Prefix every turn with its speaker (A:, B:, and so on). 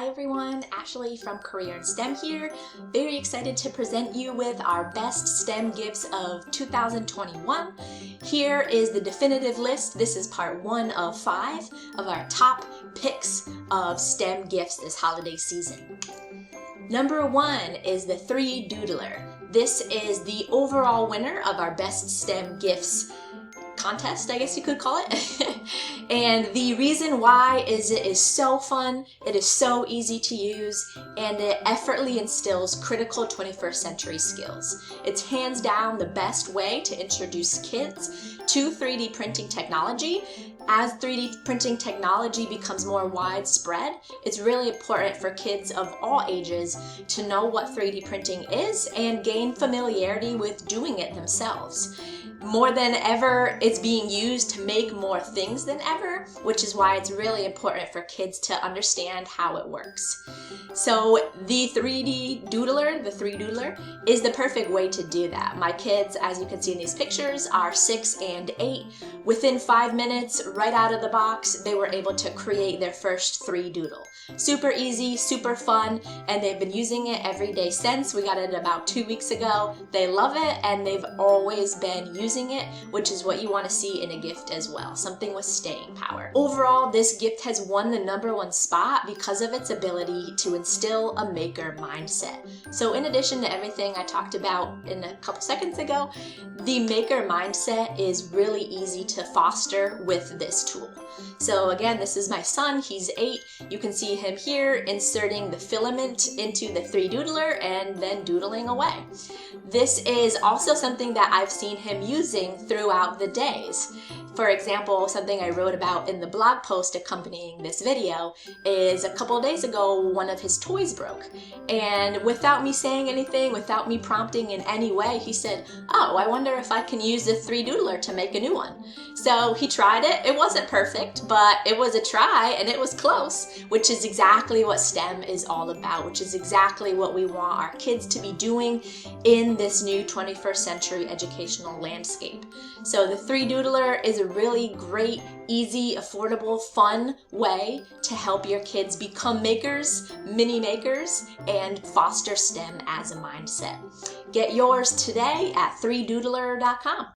A: Hi everyone, Ashley from Career in STEM here. Very excited to present you with our best STEM gifts of 2021. Here is the definitive list. This is part 1 of 5 of our top picks of STEM gifts this holiday season. Number 1 is the 3Doodler. This is the overall winner of our best STEM gifts contest, I guess you could call it. And the reason why is it is so fun, it is so easy to use, and it effortlessly instills critical 21st century skills. It's hands down the best way to introduce kids to 3D printing technology. As 3D printing technology becomes more widespread, it's really important for kids of all ages to know what 3D printing is and gain familiarity with doing it themselves. More than ever, it's being used to make more things than ever, which is why it's really important for kids to understand how it works. So the 3Doodler is the perfect way to do that. My kids, as you can see in these pictures, are 6 and 8. Within 5 minutes, right out of the box, they were able to create their first 3Doodle. Super easy, super fun, and they've been using it every day since. We got it about 2 weeks ago. They love it, and they've always been using it, which is what you want to see in a gift as well, something with staying power. Overall, this gift has won the #1 spot because of its ability to instill a maker mindset. So in addition to everything I talked about in a couple seconds ago, the maker mindset is really easy to foster with this tool. So again, this is my son, he's 8. You can see him here inserting the filament into the 3Doodler and then doodling away. This is also something that I've seen him using throughout the days. For example, something I wrote about in the blog post accompanying this video is a couple of days ago, one of his toys broke. And without me saying anything, without me prompting in any way, he said, "Oh, I wonder if I can use the 3Doodler to make a new one." So he tried it. It wasn't perfect, but it was a try and it was close, which is exactly what STEM is all about, which is exactly what we want our kids to be doing in this new 21st century educational landscape. So the 3Doodler is a really great, easy, affordable, fun way to help your kids become makers, mini makers, and foster STEM as a mindset. Get yours today at 3doodler.com.